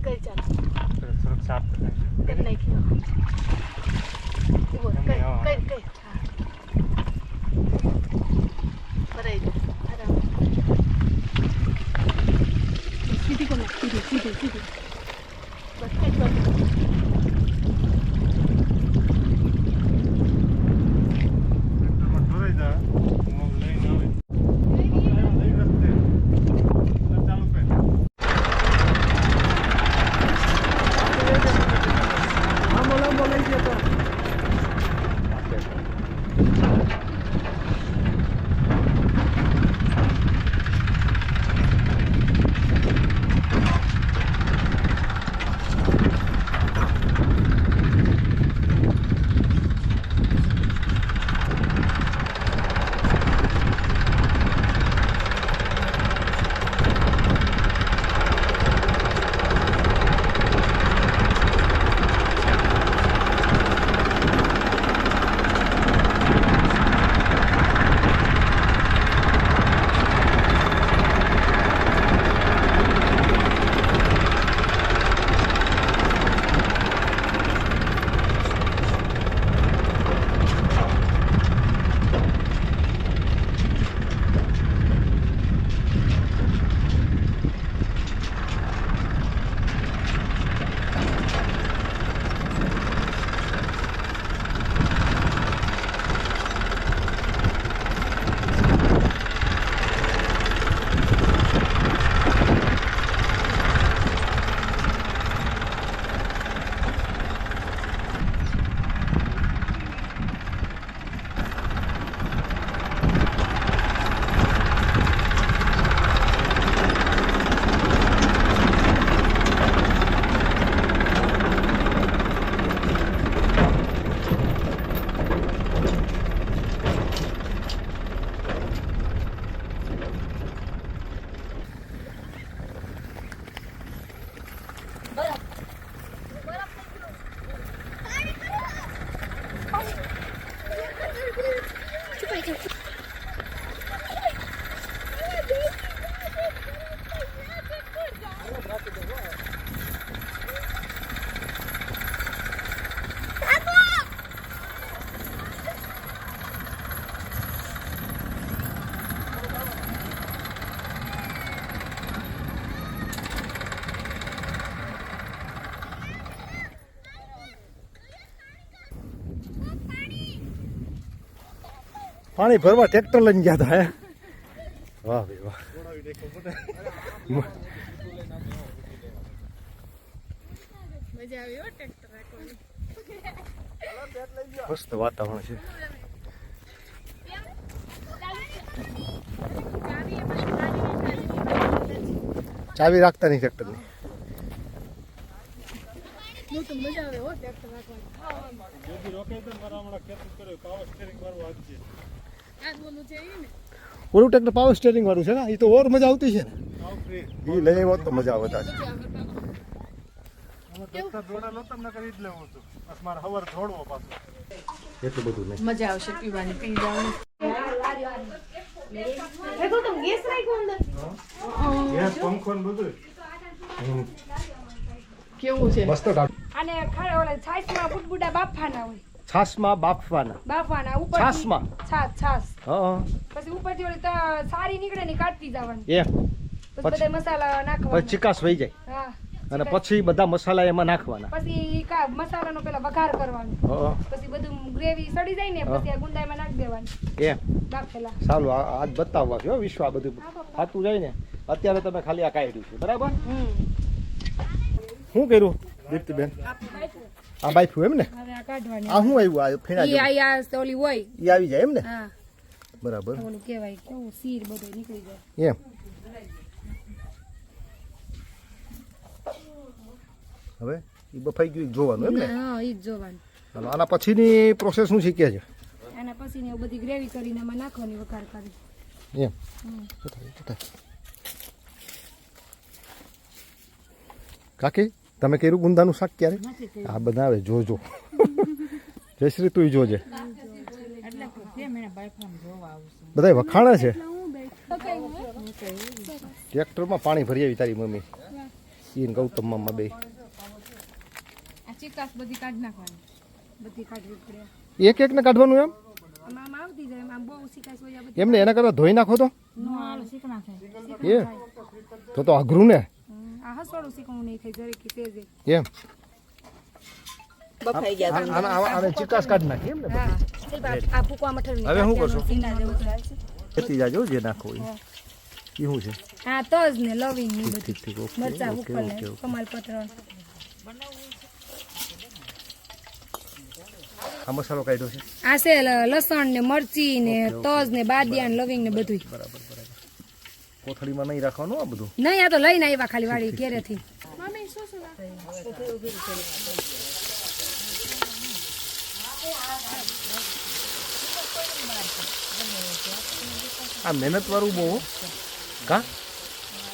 કઈ ચાલો થોડુંક સાફ કરી નાખ્યો ઉભો કઈ કઈ હા ભરાઈ જાય આરામ સીધી કોને સીધી બસ કઈ કરો પાણી ભરવા ટ્રેક્ટર લઈને ગયા હતા હે વાહ ભાઈ વાહ મજા આવી હો ટ્રેક્ટર રાખવાની મસ્ત વાતાવરણ છે ચાવી રાખતા નહીં ટ્રેક્ટરની તો મજા આવે હો ટ્રેક્ટર રાખવાની રોકે તો મારા હમણાં ખેતર કર્યો પાવર સ્ટીયરિંગ વાળું આજ છે આજ બોલું છે ઈ ને ઓલું ટ્રેક્ટર પાવર સ્ટીયરિંગ વાળું છે ને એ તો ઓર મજા આવતી છે ને એ લઈ આવ્યો તો મજા આવે તાજ એટલું બધું નહીં મજા આવશે પીવાની પી જવાની તો તમે ગેસ રાખ્યો અંદર પંખો ને બધું કેવું છે મસ્ત અને ખરે ઓલા છાશમાં બુડબુડા બાફવાના હોય છાશમાં બાફવાના ઉપર છાશમાં છાશ હા પછી ઉપરથી ઓલી સારી નીકળે ને કાઢતી જવાની એ પછી બધા મસાલા પછી નાખવાના ચિકાસ વહી જાય હા અને પછી બધા મસાલા એમાં નાખવાના પછી મસાલાનો પેલા વઘાર કરવાનો હા પછી બધું ગ્રેવી સડી જાય ને પછી આ ગુંદામાં નાખી દેવાની એ બાફેલા ચાલો આજ બતાવવા છે વિશ્વ આ બધું ખાતું જાય ને અત્યારે તમે ખાલી આ કાઢ્યું છે બરાબર શું કર્યું દીપ્તિબેન આ બાફ્યું એમ ને હવે આ કાઢવાની આ શું આવ્યું આ ફીણા જેવું? આ ઓલી હોય ઈ આવી જાય એમ ને હા બરાબર ઓલું કહેવાય કેવું શીર બધું નીકળી જાય એમ હવે એ બફાઈ ગયું જોવાનું એમ ને હા ઈ જ જોવાનું ચાલો આના પછીની પ્રોસેસ શું શીખ્યા છે આના પછી ને બધી ગ્રેવી કરીને એમાં નાખવાની વઘાર કરી એમ કાકી તમે કર્યું ગુંદાનું શાક ક્યારે આ બનાવે જોજો જયશ્રી તું જોજે બધા વખાણા છે ટ્રેક્ટરમાં પાણી ભરી આવી તારી મમ્મી ઈ ને ગૌતમ મામા બે આ ચિકાસ બધી કાઢ નાખવાની બધી કાઢવી પડે એક ને કાઢવાનું એમ આમ આવતી જાય આમ બહુ ચિકાસ હોય બધી એમને એના કરતા ધોઈ નાખો તો નો હાલ શીકણા થાય એ તો અઘરું ને આ હસોડું શીકણું નહીં થાય જરીક તેજે એમ બફાઈ ગયા આને ચિકાસ કાઢી નાખી એમ ને હા આ ફૂકવા મઠર હવે શું કરશો ખેતી જાજો જે નાખો એ શું છે હા તજ ને લવિંગ ને બધું ઠીક ઓકે મરચા ઓકે ઉપર ને ઓકે ઓકે કમાલપત્ર આ મસાલો કાઢ્યો છે આ છે લસણ ને મરચી ને તજ ને બાદિયા ને લવિંગ ને બધું બરાબર કોથળીમાં નહીં રાખવાનું આ બધું નહીં આ તો લઈને આવ્યા ખાલી વાડી ઘેરેથી મમ્મી શું શું નાખે આ મહેનત વાળું બહુ કા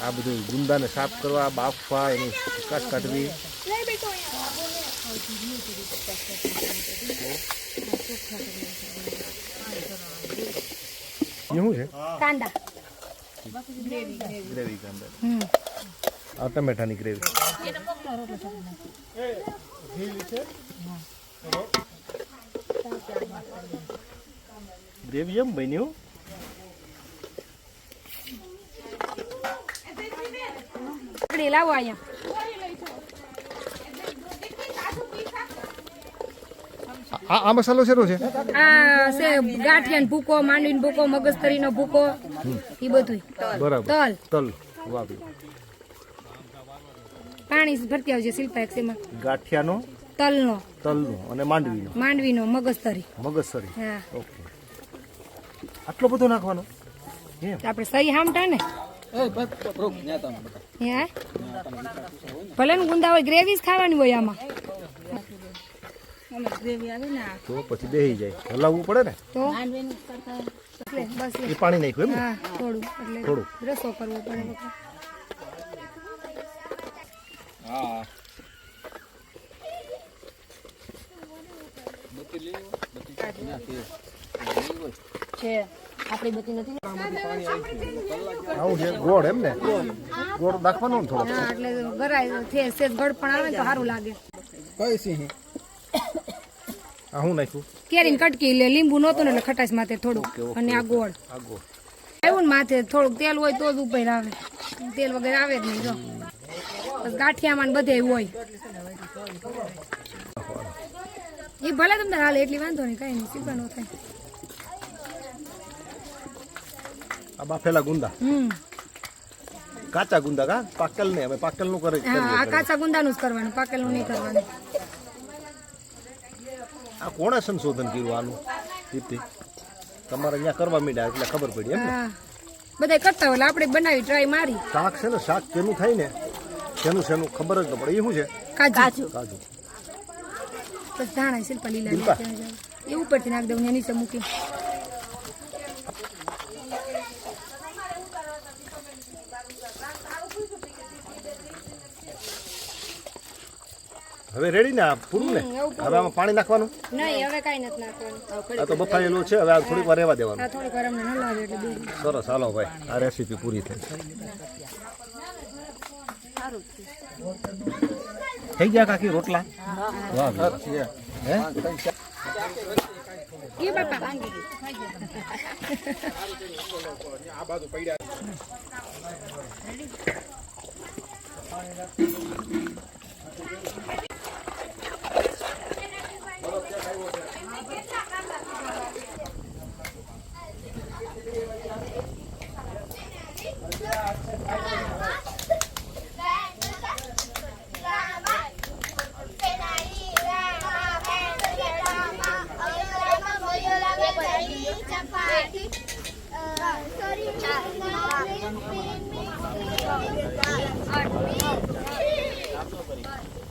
આ બધું ગુંદાને સાફ કરવા બાફવા એની ચિકાસ કાઢવી લઈ બેટો અહીંયા એ શું છે કાંદા ગ્રેવી કાંદા હમ આ ટમેટાની ગ્રેવી ગ્રેવી એમ બન્યું પકડી લાવો અહીંયા આ મસાલો શેનો છે આ છે ગાંઠિયાનો ભૂકો માંડવીનો ભૂકો મગજતરીનો ભૂકો એ બધું બરાબર તલ તલ વાપી પાણી ભરતી આવજે શિલ્પા એક સેમાં ગાંઠિયાનો તલનો તલનો અને માંડવીનો મગજતરી મગજસરી હા ઓકે આટલો બધો નાખવાનો એમ આપણે સહી હામટા ને હે ભલે ને ગુંદા હોય ગ્રેવી જ ખાવાની હોય આમાં તો પછી બેહી જાય હલાવવું પડે ને તો એટલે બસ એ પાણી નાખ્યું એમ ને હા થોડું એટલે થોડું. રસો કરવો પડે છે આપણી બધી નથી આવું છે ગોળ એમ ને ગોળ નાખવાનો ને થોડો હા એટલે ગરાય છે સેજ ગળ પણ આવે ને તો સારું લાગે આ શું નાખ્યું કેરીને કટકી લે લીંબુ નહોતું ને એટલે ખટાશ માથે થોડું અને આ ગોળ આ ગોળ આવ્યું ને માથે થોડુંક તેલ હોય તો જ ઉપર આવે તેલ વગર આવે જ નહીં જો બસ ગાંઠિયામાં ને બધે હોય એ ભલે તમને હાલે એટલી વાંધો નહીં કઈ નહીં સીધા ન થાય આ બાફેલા ગુંદા કાચા ગુંદા કા પાકલ ને હવે પાકલ નું કરે હા આ કાચા ગુંદાનું જ કરવાનું પાકેલું નહીં કરવાનું આ કોણે સંશોધન કર્યું આનું દીપ્તિ તમારે અહીંયા કરવા માંડ્યા એટલે ખબર પડી એમ ને હા બધા કરતા હોય એટલે આપણે બનાવી ટ્રાય મારી શાક છે ને શાક કેનું થાય ને શેનું ખબર જ ન પડે એ શું છે કાજુ કાજુ બસ ધાણા શિલ્પા લીલા શિલ્પા. એ ઉપરથી નાખ દઉં ને નીચે મૂકી હવે રેડી ને આ પૂરું ને હવે આમાં પાણી નાખવાનું નહીં હવે કાંઈ નથી નાખવાનું આ તો બફાયેલું છે હવે આ થોડીક વાર રહેવા દેવાનું આ થોડીક વાર અમને હલાવે એટલે દૂધ સરસ હાલો ભાઈ આ રેસીપી પૂરી થઈ થઈ ગયા કાકી રોટલા વાહ હે એ બાપા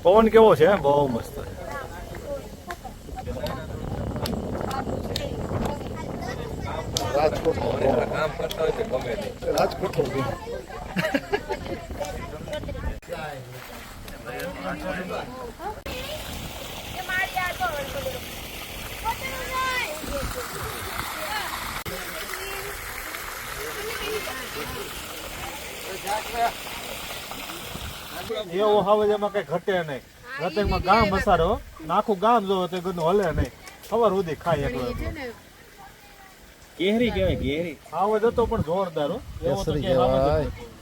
પવન કેવો છે બહુ મસ્ત રાજકોટ કામ કરતા હોય તો ગમે રાજકોટ એવો હવે એમાં કઈ ઘટે નહીં. રતેકમાં ગામ મસારો આખું ગામ જો તે ગંદુ હલે નહીં. ખબર સુધી ખાય એટલો કેહરી કહેવાય કેહરી. આવો જતો પણ જોરદાર હો. એવો તો કેસરી ક્યાંય આમ જ કહેવાય. નથી.